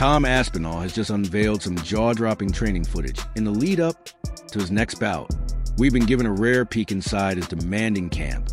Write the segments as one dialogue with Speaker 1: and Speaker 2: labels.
Speaker 1: Tom Aspinall has just unveiled some jaw-dropping training footage in the lead-up to his next bout. We've been given a rare peek inside his demanding camp,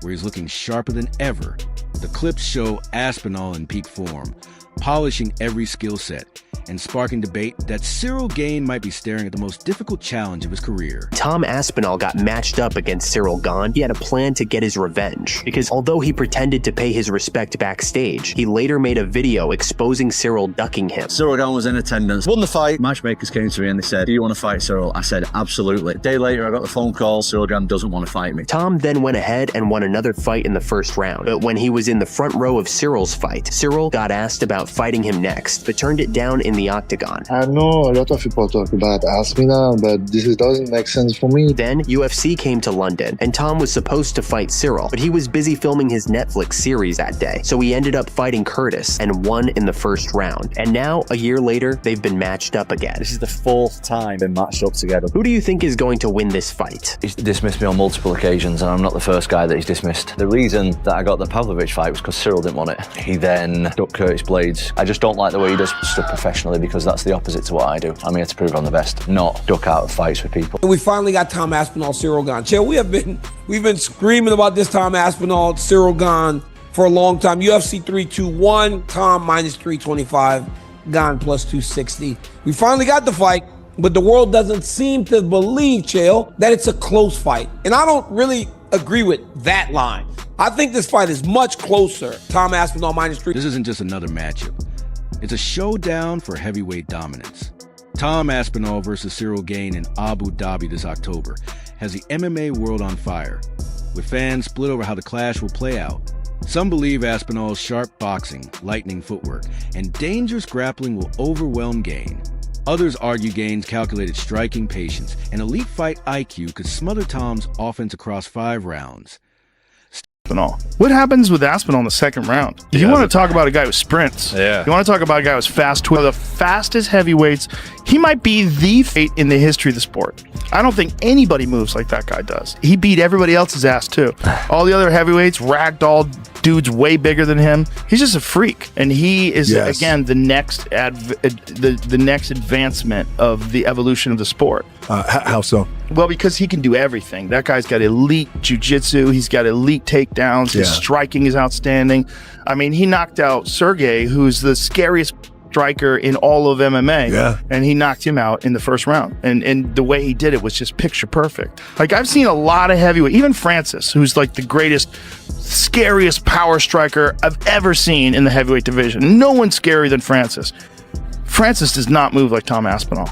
Speaker 1: where he's looking sharper than ever. The clips show Aspinall in peak form, polishing every skill set, and sparking debate that Ciryl Gane might be staring at the most difficult challenge of his career.
Speaker 2: Tom Aspinall got matched up against Ciryl Gane. He had a plan to get his revenge, because although he pretended to pay his respect backstage, he later made a video exposing Ciryl ducking him.
Speaker 3: Ciryl Gane was in attendance, won the fight. Matchmakers came to me and they said, "Do you want to fight Ciryl?" I said, "Absolutely." A day later, I got the phone call, Ciryl Gane doesn't want to fight me.
Speaker 2: Tom then went ahead and won another fight in the first round, but when he was in the front row of Cyryl's fight, Ciryl got asked about fighting him next, but turned it down in the octagon.
Speaker 4: I know a lot of people talk about Aspinall, but this doesn't make sense for me.
Speaker 2: Then UFC came to London, and Tom was supposed to fight Ciryl, but he was busy filming his Netflix series that day, so he ended up fighting Curtis and won in the first round. And now, a year later, they've been matched up again.
Speaker 3: This is the fourth time they've matched up together.
Speaker 2: Who do you think is going to win this fight?
Speaker 3: He's dismissed me on multiple occasions, and I'm not the first guy that he's dismissed. The reason that I got the Pavlovich fight was because Ciryl didn't want it. He then ducked Curtis Blades. I just don't like the way he does stuff professionally, because that's the opposite to what I do. I'm here to prove I'm the best, not duck out of fights with people.
Speaker 5: We finally got Tom Aspinall, Ciryl Gane. Chill, we've been screaming about this Tom Aspinall, Ciryl Gane for a long time. UFC 321, Tom minus 325, Gane plus 260. We finally got the fight, but the world doesn't seem to believe, Chill, that it's a close fight. And I don't really agree with that line. I think this fight is much closer. Tom Aspinall minus 3.
Speaker 1: This isn't just another matchup. It's a showdown for heavyweight dominance. Tom Aspinall versus Ciryl Gane in Abu Dhabi this October has the MMA world on fire, with fans split over how the clash will play out. Some believe Aspinall's sharp boxing, lightning footwork, and dangerous grappling will overwhelm Gane. Others argue Gane's calculated striking patience and elite fight IQ could smother Tom's offense across 5 rounds.
Speaker 6: What happens with Aspinall in the second round? You want to talk about a guy who sprints.
Speaker 7: Yeah.
Speaker 6: You want to talk about a guy who's fast. One of the fastest heavyweights. He might be the fate in the history of the sport. I don't think anybody moves like that guy does. He beat everybody else's ass too. All the other heavyweights, ragdoll dudes way bigger than him. He's just a freak, and he is again the next the next advancement of the evolution of the sport.
Speaker 7: How so?
Speaker 6: Well, because he can do everything. That guy's got elite jiu-jitsu. He's got elite takedowns. His striking is outstanding. I mean, he knocked out Sergey, who's the scariest striker in all of MMA, and he knocked him out in the first round. And the way he did it was just picture perfect. Like, I've seen a lot of heavyweight, even Francis, who's like the greatest, scariest power striker I've ever seen in the heavyweight division. No one's scarier than Francis. Francis does not move like Tom Aspinall.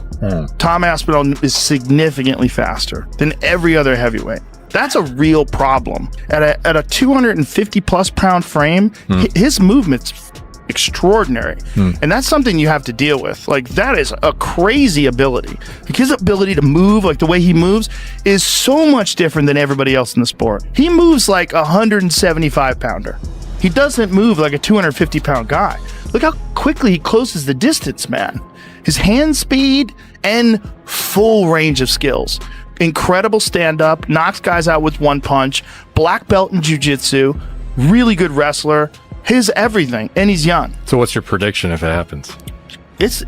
Speaker 6: Tom Aspinall is significantly faster than every other heavyweight. That's a real problem. At a 250 plus pound frame, his movement's extraordinary. And that's something you have to deal with. Like, that is a crazy ability. Like, his ability to move, like the way he moves, is so much different than everybody else in the sport. He moves like a 175 pounder. He doesn't move like a 250 pound guy. Look how quickly he closes the distance, man. His hand speed and full range of skills. Incredible stand-up, knocks guys out with one punch, black belt in jiu-jitsu, really good wrestler. His everything, and he's young.
Speaker 7: So what's your prediction if it happens?
Speaker 6: It's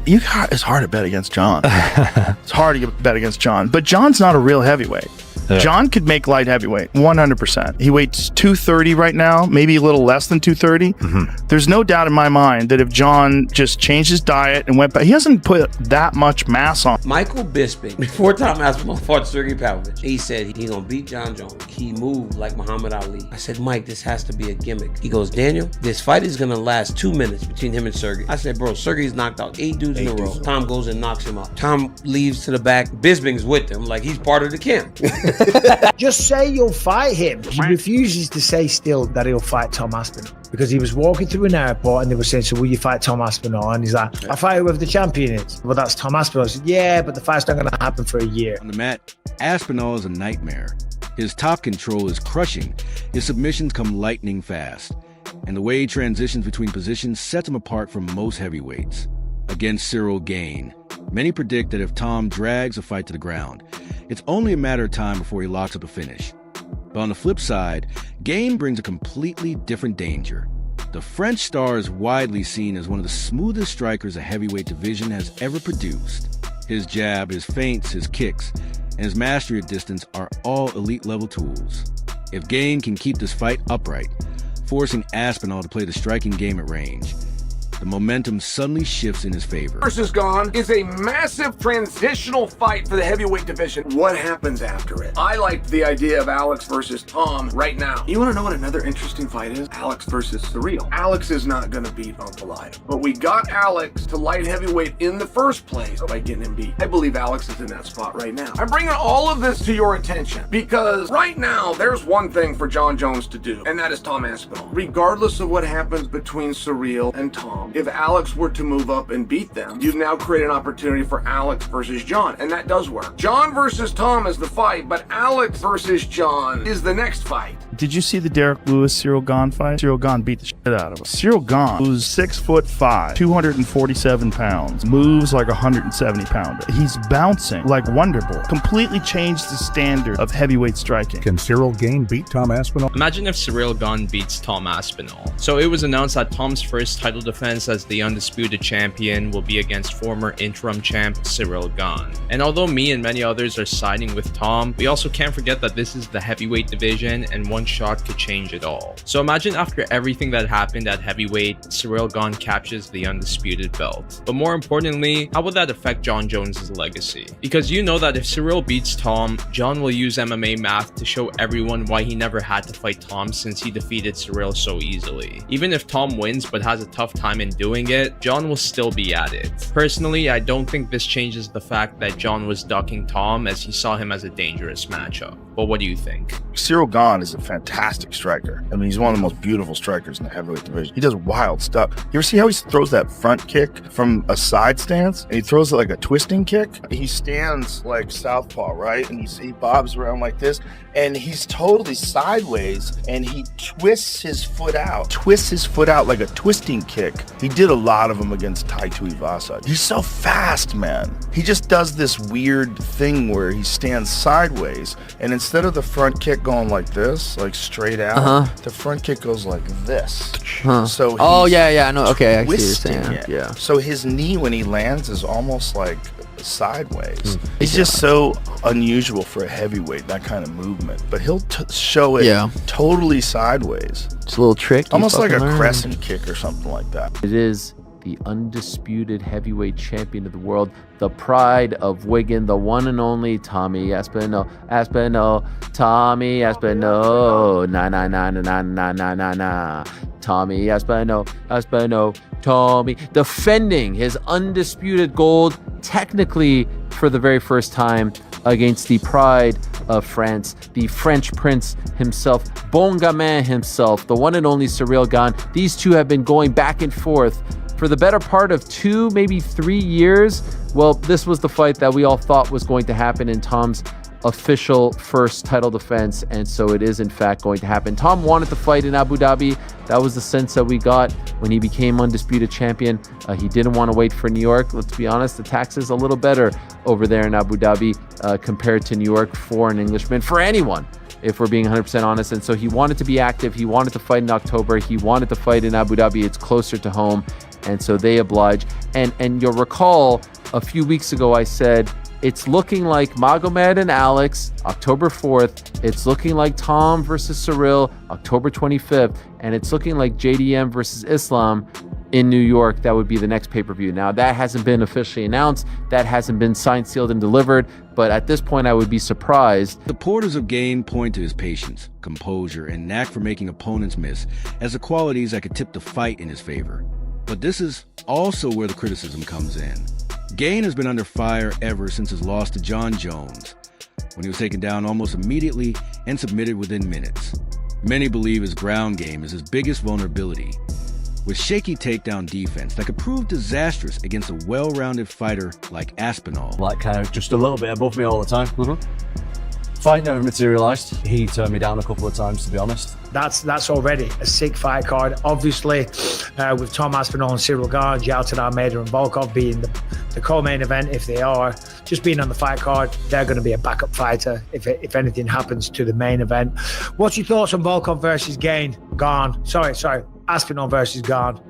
Speaker 6: hard to bet against John. It's hard to bet against John, but John's not a real heavyweight. John could make light heavyweight, 100%. He weighs 230 right now, maybe a little less than 230. There's no doubt in my mind that if John just changed his diet and went back, he hasn't put that much mass on.
Speaker 5: Michael Bisping, before Tom Aspinall fought Sergey Pavlovich, he said he's gonna beat John Jones. He moved like Muhammad Ali. I said, Mike, this has to be a gimmick. He goes, Daniel, this fight is gonna last 2 minutes between him and Sergey. I said, bro, Sergey's knocked out 8 dudes in a row. Tom goes and knocks him out. Tom leaves to the back. Bisping's with him, like he's part of the camp.
Speaker 8: Just say you'll fight him. He refuses to say still that he'll fight Tom Aspinall, because he was walking through an airport and they were saying, so will you fight Tom Aspinall? And he's like, I fight whoever the champion is. Well, that's Tom Aspinall. I said, yeah, but the fight's not going to happen for a year.
Speaker 1: On the mat, Aspinall is a nightmare. His top control is crushing. His submissions come lightning fast. And the way he transitions between positions sets him apart from most heavyweights. Against Ciryl Gane, many predict that if Tom drags a fight to the ground, it's only a matter of time before he locks up a finish. But on the flip side, Gane brings a completely different danger. The French star is widely seen as one of the smoothest strikers a heavyweight division has ever produced. His jab, his feints, his kicks, and his mastery at distance are all elite-level tools. If Gane can keep this fight upright, forcing Aspinall to play the striking game at range, the momentum suddenly shifts in his favor.
Speaker 9: Versus Gane is a massive transitional fight for the heavyweight division. What happens after it? I liked the idea of Alex versus Tom right now. You want to know what another interesting fight is? Alex versus Ciryl. Alex is not going to beat Ankalaev, but we got Alex to light heavyweight in the first place by getting him beat. I believe Alex is in that spot right now. I'm bringing all of this to your attention because right now there's one thing for Jon Jones to do, and that is Tom Aspinall. Regardless of what happens between Ciryl and Tom, if Alex were to move up and beat them, you've now created an opportunity for Alex versus Jon, and that does work. Jon versus Tom is the fight, but Alex versus Jon is the next fight.
Speaker 6: Did you see the Derek Lewis-Ciryl Gane fight? Ciryl Gane beat the shit out of him. Ciryl Gane, who's 6'5", 247 pounds, moves like a 170 pounder. He's bouncing like Wonder Boy. Completely changed the standard of heavyweight striking.
Speaker 7: Can Ciryl Gane beat Tom Aspinall?
Speaker 10: Imagine if Ciryl Gane beats Tom Aspinall. So it was announced that Tom's first title defense as the undisputed champion will be against former interim champ Ciryl Gane. And although me and many others are siding with Tom, we also can't forget that this is the heavyweight division and one shot could change it all. So imagine after everything that happened at heavyweight, Ciryl Gane captures the undisputed belt. But more importantly, how will that affect Jon Jones' legacy? Because you know that if Ciryl beats Tom, Jon will use MMA math to show everyone why he never had to fight Tom since he defeated Ciryl so easily. Even if Tom wins but has a tough time in doing it, Jon will still be at it. Personally, I don't think this changes the fact that Jon was ducking Tom as he saw him as a dangerous matchup. But what do you think?
Speaker 6: Ciryl Gane is a fantastic striker. I mean, he's one of the most beautiful strikers in the heavyweight division. He does wild stuff. You ever see how he throws that front kick from a side stance? And he throws it like a twisting kick? He stands like southpaw, right? And he bobs around like this. And he's totally sideways, and he twists his foot out. Twists his foot out like a twisting kick. He did a lot of them against Tai Tuivasa. He's so fast, man. He just does this weird thing where he stands sideways, and instead of the front kick going like this, like straight out, the front kick goes like this. So
Speaker 2: I know. Okay, I see what you're
Speaker 6: twisting
Speaker 2: saying.
Speaker 6: it.
Speaker 2: Yeah.
Speaker 6: So his knee when he lands is almost like sideways. It's just so unusual for a heavyweight, that kind of movement. But he'll show it totally sideways.
Speaker 2: It's a little trick.
Speaker 6: Almost like a crescent kick or something like that.
Speaker 2: It is the undisputed heavyweight champion of the world, the pride of Wigan, the one and only Tommy Aspinall. Tommy Aspinall. Na. Tommy Aspinall. Tommy defending his undisputed gold, technically for the very first time, against the pride of France, the French prince himself, Bon Gamin himself, the one and only Ciryl Gane. These two have been going back and forth for the better part of 2, maybe 3 years. Well, this was the fight that we all thought was going to happen in Tom's official first title defense, and so it is in fact going to happen. Tom wanted to fight in Abu Dhabi. That was the sense that we got when he became undisputed champion. He didn't want to wait for New York. Let's be honest, the tax is a little better over there in Abu Dhabi compared to New York for an Englishman, for anyone, if we're being 100% honest. And so he wanted to be active. He wanted to fight in October. He wanted to fight in Abu Dhabi. It's closer to home, and so they oblige. And you'll recall a few weeks ago I said, it's looking like Magomed and Alex, October 4th. It's looking like Tom versus Ciryl, October 25th. And it's looking like JDM versus Islam in New York. That would be the next pay-per-view. Now, that hasn't been officially announced. That hasn't been signed, sealed, and delivered. But at this point, I would be surprised.
Speaker 1: Supporters of Gane point to his patience, composure, and knack for making opponents miss as the qualities that could tip the fight in his favor. But this is also where the criticism comes in. Gane has been under fire ever since his loss to Jon Jones, when he was taken down almost immediately and submitted within minutes. Many believe his ground game is his biggest vulnerability, with shaky takedown defense that could prove disastrous against a well-rounded fighter like Aspinall.
Speaker 3: Like kind of just a little bit above me all the time. Fight never materialised. He turned me down a couple of times, to be honest.
Speaker 8: That's already a sick fight card. Obviously, with Tom Aspinall and Ciryl Gane, Jalta Almeida and Volkov being the co-main event, if they are, just being on the fight card, they're going to be a backup fighter if anything happens to the main event. What's your thoughts on Volkov versus Gane? Sorry, Aspinall versus Gane.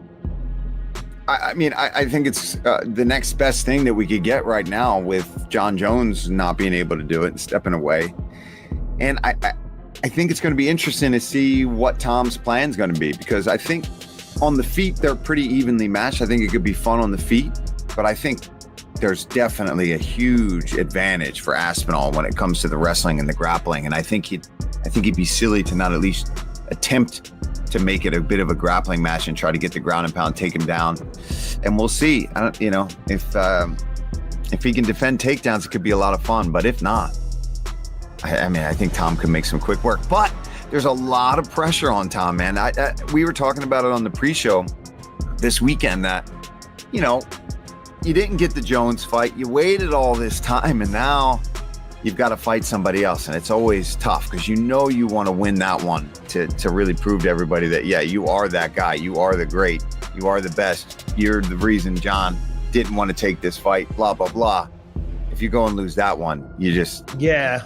Speaker 11: I mean, I think it's the next best thing that we could get right now with John Jones not being able to do it and stepping away. And I think it's going to be interesting to see what Tom's plan is going to be, because I think on the feet, they're pretty evenly matched. I think it could be fun on the feet, but I think there's definitely a huge advantage for Aspinall when it comes to the wrestling and the grappling. And I think he'd be silly to not at least attempt to make it a bit of a grappling match and try to get the ground and pound, take him down. And we'll see. If he can defend takedowns, it could be a lot of fun. But if not, I think Tom can make some quick work. But there's a lot of pressure on Tom, man. We were talking about it on the pre-show this weekend that, you didn't get the Jones fight. You waited all this time, and now you've got to fight somebody else. And it's always tough because you want to win that one to really prove to everybody that, yeah, you are that guy. You are the great. You are the best. You're the reason John didn't want to take this fight, blah, blah, blah. If you go and lose that one, you just...
Speaker 8: Yeah.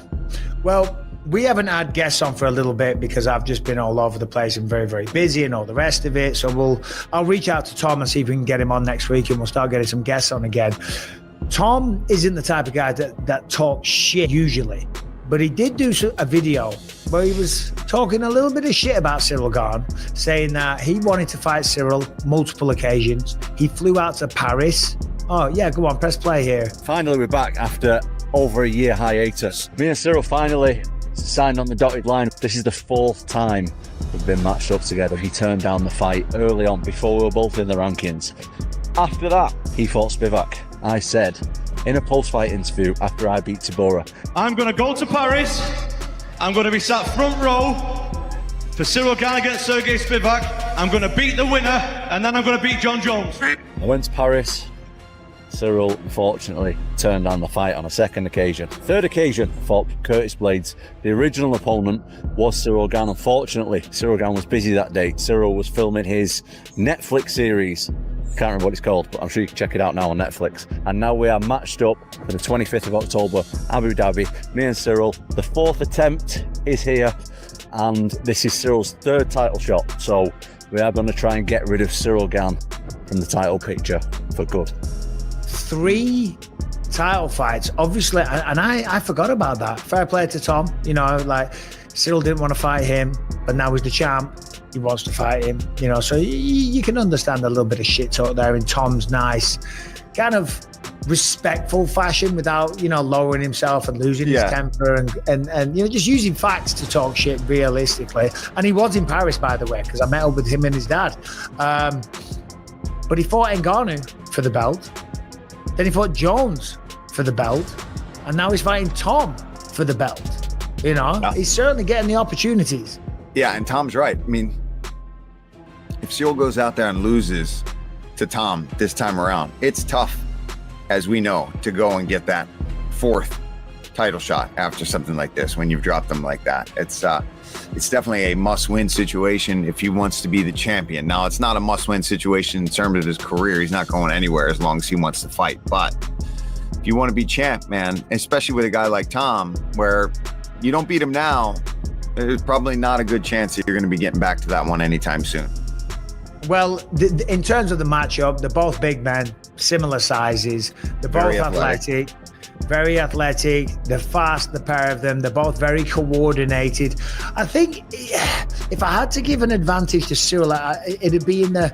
Speaker 8: Well, we haven't had guests on for a little bit because I've just been all over the place and very, very busy and all the rest of it. So I'll reach out to Tom and see if we can get him on next week, and we'll start getting some guests on again. Tom isn't the type of guy that talks shit usually, but he did do a video where he was talking a little bit of shit about Ciryl Gane, saying that he wanted to fight Ciryl multiple occasions. He flew out to Paris. Oh yeah, go on, press play here.
Speaker 3: Finally, we're back after over a year hiatus. Me and Ciryl finally signed on the dotted line. This is the 4th time we've been matched up together. He turned down the fight early on before we were both in the rankings. After that, he fought Spivak. I said in a post-fight interview after I beat Tabora,
Speaker 12: I'm going to go to Paris. I'm going to be sat front row for Ciryl Gane against Sergey Spivak. I'm going to beat the winner, and then I'm going to beat John Jones.
Speaker 3: I went to Paris. Ciryl, unfortunately, turned down the fight on a second occasion. Third occasion, fought Curtis Blades. The original opponent was Ciryl Gane. Unfortunately, Ciryl Gane was busy that day. Ciryl was filming his Netflix series. Can't remember what it's called, but I'm sure you can check it out now on Netflix. And now we are matched up for the 25th of October, Abu Dhabi. Me and Ciryl. The 4th attempt is here, and this is Cyryl's 3rd title shot. So we are going to try and get rid of Ciryl Gane from the title picture for good.
Speaker 8: 3 title fights, obviously, and I forgot about that. Fair play to Tom. Ciryl didn't want to fight him, but now he's the champ. He wants to fight him, so you can understand a little bit of shit talk there in Tom's nice, kind of respectful fashion without, lowering himself and losing his temper and just using facts to talk shit realistically. And he was in Paris, by the way, because I met up with him and his dad. But he fought Ngannou for the belt. Then he fought Jones for the belt. And now he's fighting Tom for the belt. He's certainly getting the opportunities.
Speaker 11: Yeah, and Tom's right. I mean, if Ciryl goes out there and loses to Tom this time around, it's tough, as we know, to go and get that 4th title shot after something like this when you've dropped them like that. It's definitely a must-win situation if he wants to be the champion. Now, it's not a must-win situation in terms of his career. He's not going anywhere as long as he wants to fight. But if you want to be champ, man, especially with a guy like Tom, where you don't beat him now, there's probably not a good chance that you're going to be getting back to that one anytime soon.
Speaker 8: Well, in terms of the matchup, they're both big men, similar sizes. They're both athletic, very athletic. They're fast, the pair of them. They're both very coordinated. I think if I had to give an advantage to Ciryl, it'd be in the,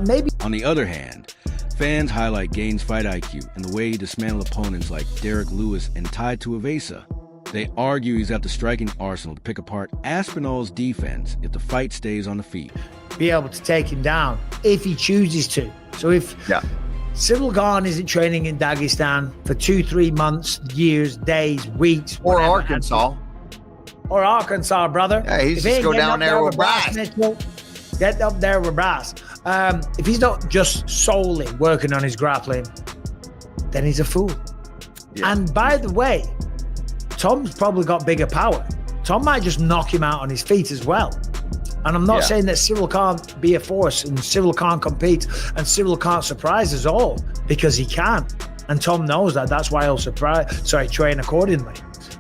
Speaker 8: maybe.
Speaker 1: On the other hand, fans highlight Gane's fight IQ and the way he dismantled opponents like Derek Lewis and Tai Tuivasa. They argue he's got the striking arsenal to pick apart Aspinall's defense if the fight stays on the feet.
Speaker 8: Be able to take him down if he chooses to. So if Ciryl Gane isn't training in Dagestan for 2-3 months, years, days, weeks,
Speaker 11: or Arkansas.
Speaker 8: Or Arkansas, brother.
Speaker 11: Yeah, he's just go down there with brass.
Speaker 8: Get up there with brass. If he's not just solely working on his grappling, then he's a fool. Yeah. And by the way, Tom's probably got bigger power. Tom might just knock him out on his feet as well. And I'm not saying that Ciryl can't be a force and Ciryl can't compete and Ciryl can't surprise us all, because he can. And Tom knows that. That's why he'll train accordingly.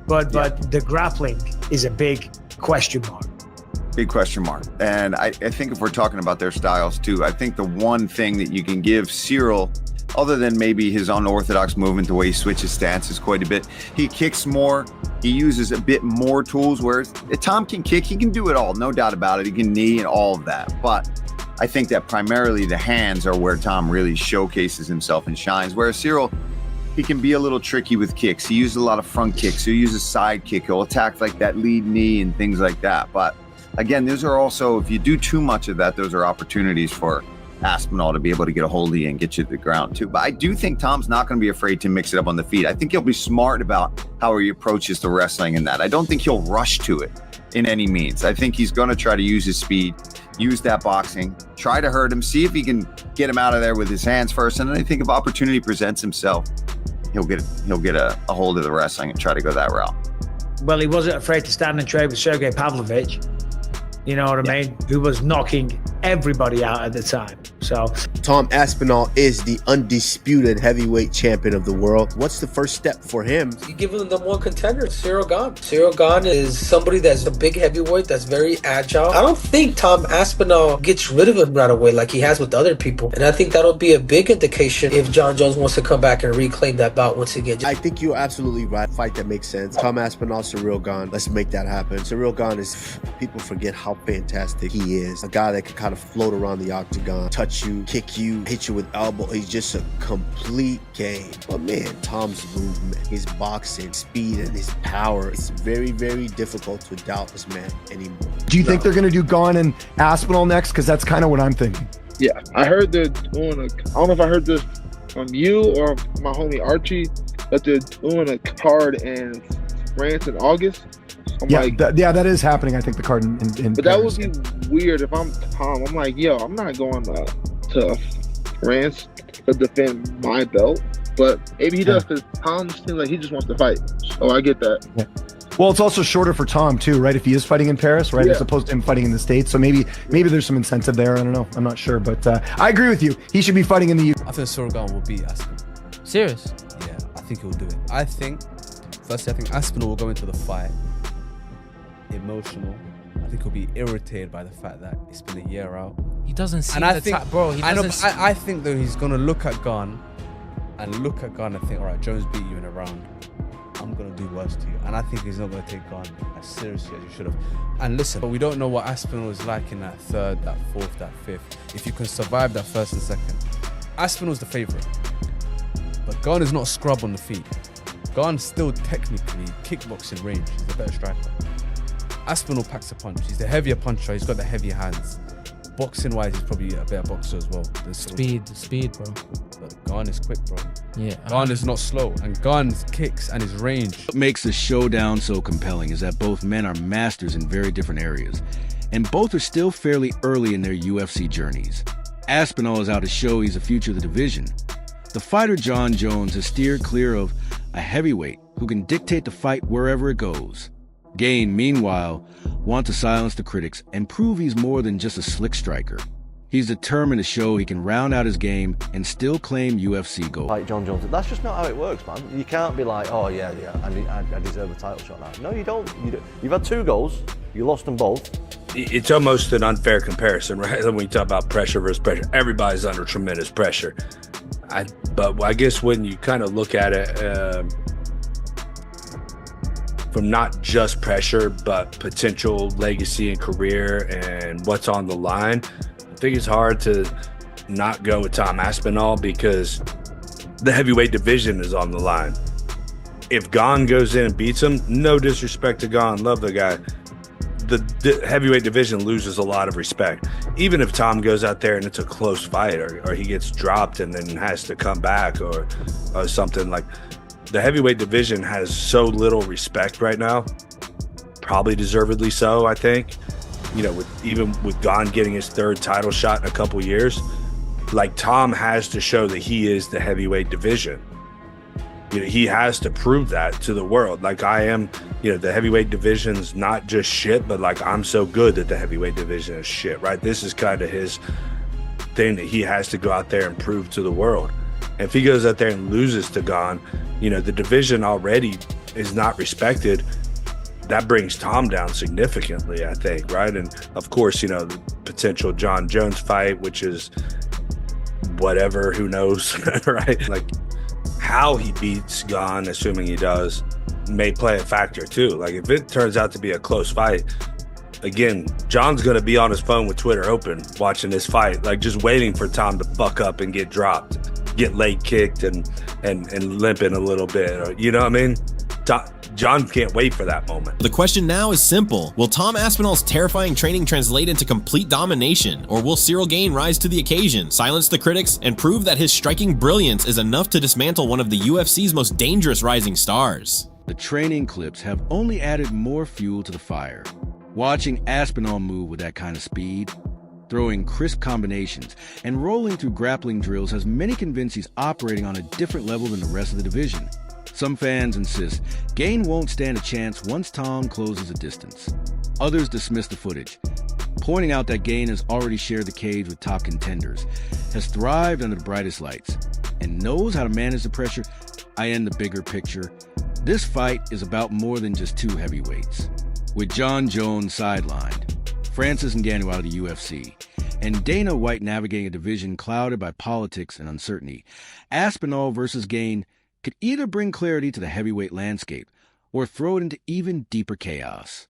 Speaker 8: But the grappling is a big question mark.
Speaker 11: Big question mark. And I think if we're talking about their styles too, I think the one thing that you can give Ciryl, other than maybe his unorthodox movement, the way he switches stances quite a bit, he kicks more, he uses a bit more tools, whereas Tom can kick, he can do it all, no doubt about it. He can knee and all of that. But I think that primarily the hands are where Tom really showcases himself and shines, whereas Ciryl, he can be a little tricky with kicks. He uses a lot of front kicks. He'll use a side kick. He'll attack like that lead knee and things like that. But again, those are also, if you do too much of that, those are opportunities for Aspinall to be able to get a hold of you and get you to the ground too. But I do think Tom's not going to be afraid to mix it up on the feet. I think he'll be smart about how he approaches the wrestling in that. I don't think he'll rush to it in any means. I think he's going to try to use his speed, use that boxing, try to hurt him, see if he can get him out of there with his hands first. And then I think if opportunity presents himself, he'll get a hold of the wrestling and try to go that route.
Speaker 8: Well, he wasn't afraid to stand and trade with Sergey Pavlovich. You know what I mean? Who was knocking everybody out at the time. So
Speaker 13: Tom Aspinall is the undisputed heavyweight champion of the world. What's the first step for him?
Speaker 14: You give him the number one contender, Ciryl Gane. Ciryl Gane is somebody that's a big heavyweight, that's very agile. I don't think Tom Aspinall gets rid of him right away like he has with other people. And I think that'll be a big indication if John Jones wants to come back and reclaim that bout once again.
Speaker 13: I think you're absolutely right. Fight that makes sense. Tom Aspinall, Ciryl Gane. Let's make that happen. Ciryl Gane is, people forget how fantastic he is. A guy that can kind of float around the octagon, touch you, kick you, hit you with elbow. He's just a complete game. But man, Tom's movement, his boxing, speed, and his power, it's very, very difficult to doubt this man anymore.
Speaker 15: Do you think they're going to do Gane and Aspinall next? Because that's kind of what I'm thinking.
Speaker 16: Yeah, I heard they're doing I don't know if I heard this from you or my homie Archie, that they're doing a card in France in August.
Speaker 15: That is happening. I think the card in
Speaker 16: but
Speaker 15: Paris.
Speaker 16: That would be weird if I'm Tom. I'm like, yo, I'm not going to France to defend my belt. But maybe he does, because Tom seems like he just wants to fight. So I get that.
Speaker 15: Yeah. Well, it's also shorter for Tom too, right? If he is fighting in Paris, right, as opposed to him fighting in the States. So maybe there's some incentive there. I don't know. I'm not sure, but I agree with you. He should be fighting in the UK.
Speaker 17: I think Ciryl Gane will beat Aspinall.
Speaker 18: Serious?
Speaker 17: Yeah, I think he'll do it. I think Aspinall will go into the fight emotional. I think he'll be irritated by the fact that it's been a year out.
Speaker 18: He doesn't see
Speaker 17: the
Speaker 18: attack, bro.
Speaker 17: I think though he's gonna look at Gane and think, all right, Jones beat you in a round. I'm gonna do worse to you, and I think he's not gonna take Gane as seriously as you should have. And listen, but we don't know what Aspinall is like in that third, that fourth, that fifth. If you can survive that first and second, Aspinall's the favorite, but Gane is not a scrub on the feet. Gane's still technically kickboxing range. He's a better striker. Aspinall packs a punch. He's the heavier puncher. He's got the heavier hands. Boxing wise, he's probably a better boxer as well.
Speaker 18: Speed, bro.
Speaker 17: But Gane is quick, bro.
Speaker 18: Yeah.
Speaker 17: Gane is not slow, and Gane's kicks and his range.
Speaker 1: What makes the showdown so compelling is that both men are masters in very different areas, and both are still fairly early in their UFC journeys. Aspinall is out to show he's the future of the division. The fighter John Jones has steered clear of a heavyweight who can dictate the fight wherever it goes. Gane, meanwhile, wants to silence the critics and prove he's more than just a slick striker. He's determined to show he can round out his game and still claim UFC gold.
Speaker 3: Like John Jones, that's just not how it works, man. You can't be like, oh yeah, I deserve a title shot now. No, you don't. You've had 2 goals, you lost them both.
Speaker 5: It's almost an unfair comparison, right? When we talk about pressure versus pressure, everybody's under tremendous pressure. But I guess when you kind of look at it from not just pressure, but potential legacy and career and what's on the line, I think it's hard to not go with Tom Aspinall because the heavyweight division is on the line. If Gane goes in and beats him, no disrespect to Gane, love the guy, the heavyweight division loses a lot of respect. Even if Tom goes out there and it's a close fight, or he gets dropped and then has to come back or something, like, the heavyweight division has so little respect right now, probably deservedly so, I think. You know, even with Gane getting his 3rd title shot in a couple years, like, Tom has to show that he is the heavyweight division. You know, he has to prove that to the world. Like, I am, you know, the heavyweight division's not just shit, but like, I'm so good that the heavyweight division is shit, right? This is kind of his thing that he has to go out there and prove to the world. And if he goes out there and loses to Gane, you know, the division already is not respected.
Speaker 19: That brings Tom down significantly, I think, right? And of course, the potential John Jones fight, which is whatever, who knows, right? Like how he beats Gane, assuming he does, may play a factor too. Like if it turns out to be a close fight, again, John's going to be on his phone with Twitter open watching this fight, like just waiting for Tom to fuck up and get dropped, get leg kicked and limping a little bit. Or, you know what I mean? John can't wait for that moment.
Speaker 20: The question now is simple. Will Tom Aspinall's terrifying training translate into complete domination, or will Ciryl Gane rise to the occasion, silence the critics, and prove that his striking brilliance is enough to dismantle one of the UFC's most dangerous rising stars?
Speaker 1: The training clips have only added more fuel to the fire. Watching Aspinall move with that kind of speed, throwing crisp combinations, and rolling through grappling drills has many convinced he's operating on a different level than the rest of the division. Some fans insist Gane won't stand a chance once Tom closes the distance. Others dismiss the footage, pointing out that Gane has already shared the cage with top contenders, has thrived under the brightest lights, and knows how to manage the pressure. I end the bigger picture. This fight is about more than just two heavyweights. With John Jones sidelined, Francis Ngannou out of the UFC, and Dana White navigating a division clouded by politics and uncertainty, Aspinall versus Gane could either bring clarity to the heavyweight landscape or throw it into even deeper chaos.